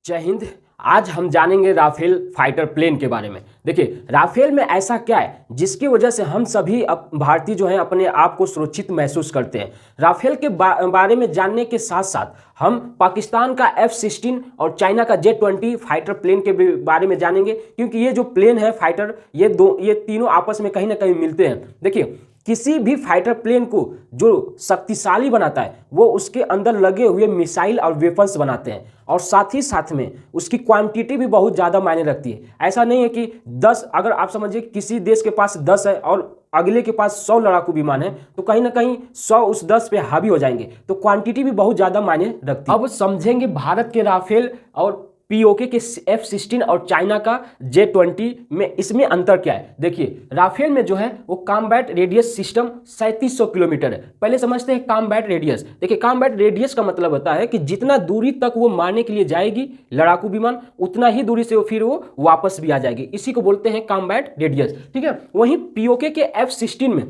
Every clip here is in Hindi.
जय हिंद। आज हम जानेंगे राफेल फाइटर प्लेन के बारे में। देखिए, राफेल में ऐसा क्या है जिसकी वजह से हम सभी भारतीय जो हैं अपने आप को सुरक्षित महसूस करते हैं। राफेल के बारे में जानने के साथ साथ हम पाकिस्तान का F-16 और चाइना का J-20 फाइटर प्लेन के बारे में जानेंगे, क्योंकि ये जो प्लेन है फाइटर, ये तीनों आपस में कहीं ना कहीं मिलते हैं। देखिए, किसी भी फाइटर प्लेन को जो शक्तिशाली बनाता है वो उसके अंदर लगे हुए मिसाइल और वेपन्स बनाते हैं, और साथ ही साथ में उसकी क्वांटिटी भी बहुत ज़्यादा मायने रखती है। ऐसा नहीं है कि 10, अगर आप समझिए किसी देश के पास 10 है और अगले के पास 100 लड़ाकू विमान है, तो कहीं ना कहीं 100 उस 10 पे हावी हो जाएंगे, तो क्वांटिटी भी बहुत ज़्यादा मायने रखती है। अब समझेंगे भारत के राफेल और पीओके के F-16 और चाइना का J-20 में इसमें अंतर क्या है। देखिए, राफेल में जो है वो कॉम्बैट रेडियस सिस्टम 3700 किलोमीटर है। पहले समझते हैं कॉम्बैट रेडियस। देखिए, कॉम्बैट रेडियस का मतलब होता है कि जितना दूरी तक वो मारने के लिए जाएगी लड़ाकू विमान, उतना ही दूरी से फिर वो वापस भी आ जाएगी। इसी को बोलते हैं कॉम्बैट रेडियस। ठीक है। वहीं पीओके के F-16 में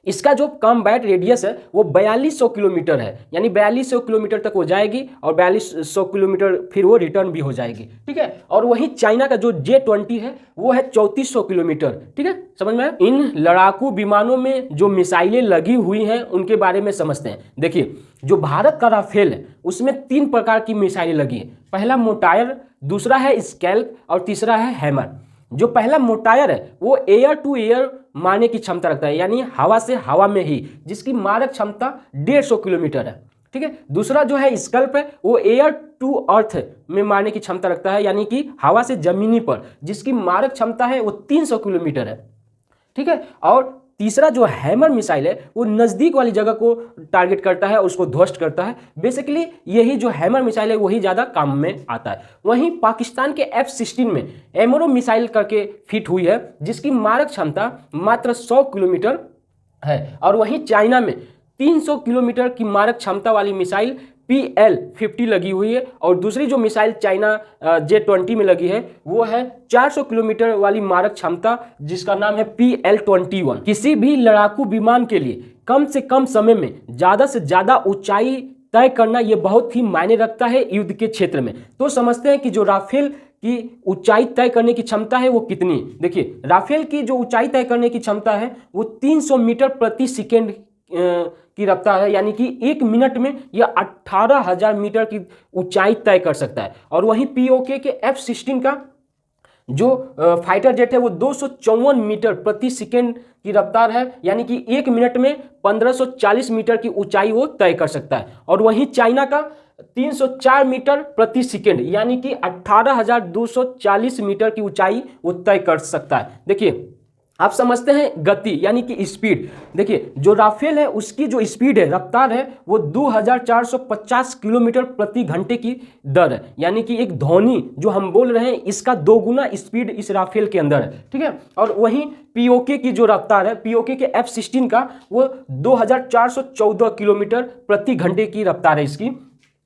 इसका जो कॉम्बैट रेडियस है वो 4200 किलोमीटर है, यानी 4200 किलोमीटर तक वो जाएगी और 4200 किलोमीटर फिर वो रिटर्न भी हो जाएगी। ठीक है। और वहीं चाइना का जो J-20 है वो है 3400 किलोमीटर। ठीक है, समझ में आया? इन लड़ाकू विमानों में जो मिसाइलें लगी हुई हैं उनके बारे में समझते हैं। देखिए, जो भारत का राफेल है उसमें 3 प्रकार की मिसाइलें लगी है। पहला मोटायर, दूसरा है स्कैल्प और तीसरा है हैमर। जो पहला मोटायर है वो एयर टू एयर मारने की क्षमता रखता है, यानी हवा से हवा में ही, जिसकी मारक क्षमता 150 किलोमीटर है। ठीक है। दूसरा जो है स्कल्प है वो एयर टू अर्थ में मारने की क्षमता रखता है, यानी कि हवा से जमीनी पर, जिसकी मारक क्षमता है वो 300 किलोमीटर है। ठीक है। और तीसरा जो हैमर मिसाइल है वो नज़दीक वाली जगह को टारगेट करता है, उसको ध्वस्त करता है। बेसिकली यही जो हैमर मिसाइल है वही ज़्यादा काम में आता है। वहीं पाकिस्तान के F-16 में एमरो मिसाइल करके फिट हुई है, जिसकी मारक क्षमता मात्र 100 किलोमीटर है। और वहीं चाइना में 300 किलोमीटर की मारक क्षमता वाली मिसाइल PL-50 लगी हुई है, और दूसरी जो मिसाइल चाइना J-20 में लगी है वो है 400 किलोमीटर वाली मारक क्षमता, जिसका नाम है PL-21। किसी भी लड़ाकू विमान के लिए कम से कम समय में ज़्यादा से ज़्यादा ऊंचाई तय करना ये बहुत ही मायने रखता है युद्ध के क्षेत्र में। तो समझते हैं कि जो राफेल की ऊंचाई तय करने की क्षमता है वो कितनी। देखिए, राफेल की जो ऊंचाई तय करने की क्षमता है वो 300 मीटर प्रति सेकेंड की रफ्तार है, यानी कि 1 मिनट में यह 18,000 मीटर की ऊंचाई तय कर सकता है। और वहीं पीओके के F-16 का जो फाइटर जेट है वो 254 मीटर प्रति सेकेंड की रफ्तार है, यानी कि 1 मिनट में 1540 मीटर की ऊंचाई वो तय कर सकता है। और वहीं चाइना का 304 मीटर प्रति सेकेंड, यानी कि 18,240 मीटर की ऊंचाई वो तय कर सकता है। देखिए, आप समझते हैं गति यानी कि स्पीड। देखिए, जो राफेल है उसकी जो स्पीड है, रफ्तार है, वो 2450 किलोमीटर प्रति घंटे की दर है, यानी कि एक ध्वनि जो हम बोल रहे हैं इसका 2 गुना स्पीड इस राफेल के अंदर है। ठीक है। और वहीं पीओके की जो रफ्तार है, पीओके के F-16 का, वो 2414 किलोमीटर प्रति घंटे की रफ्तार है इसकी।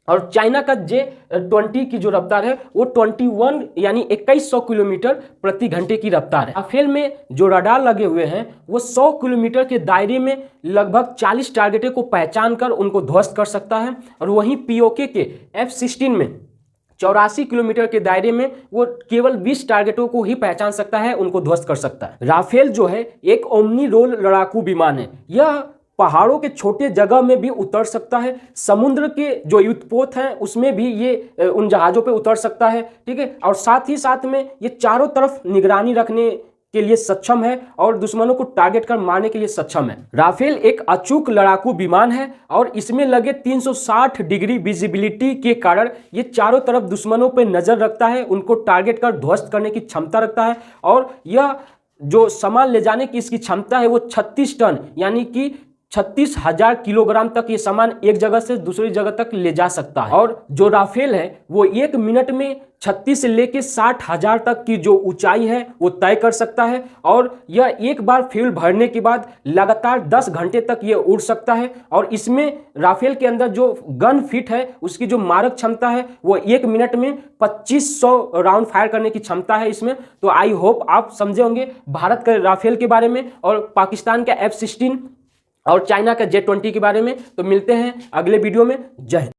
और चाइना का J-20 की जो रफ्तार है वो 21 यानी 2100 किलोमीटर प्रति घंटे की रफ्तार है। राफेल में जो रडार लगे हुए हैं वो 100 किलोमीटर के दायरे में लगभग 40 टारगेटों को पहचान कर उनको ध्वस्त कर सकता है। और वहीं पीओके के F-16 में 84 किलोमीटर के दायरे में वो केवल 20 टारगेटों को ही पहचान सकता है, उनको ध्वस्त कर सकता है। राफेल जो है एक ओमनी रोल लड़ाकू विमान है। यह पहाड़ों के छोटे जगह में भी उतर सकता है, समुद्र के जो युद्धपोत हैं उसमें भी ये उन जहाज़ों पे उतर सकता है। ठीक है। और साथ ही साथ में ये चारों तरफ निगरानी रखने के लिए सक्षम है और दुश्मनों को टारगेट कर मारने के लिए सक्षम है। राफेल एक अचूक लड़ाकू विमान है और इसमें लगे 360 डिग्री विजिबिलिटी के कारण ये चारों तरफ दुश्मनों पर नजर रखता है, उनको टारगेट कर ध्वस्त करने की क्षमता रखता है। और यह जो सामान ले जाने की इसकी क्षमता है वो 36 टन यानी कि 36,000 किलोग्राम तक ये सामान एक जगह से दूसरी जगह तक ले जा सकता है। और जो राफेल है वो 1 मिनट में 36 से लेकर 60,000 तक की जो ऊंचाई है वो तय कर सकता है। और यह एक बार फ्यूल भरने के बाद लगातार 10 घंटे तक ये उड़ सकता है। और इसमें राफेल के अंदर जो गन फिट है उसकी जो मारक क्षमता है वो 1 मिनट में 2500 राउंड फायर करने की क्षमता है इसमें। तो आई होप आप समझे होंगे भारत के राफेल के बारे में और पाकिस्तान का F-16 और चाइना का J-20 के बारे में। तो मिलते हैं अगले वीडियो में। जय हिंद।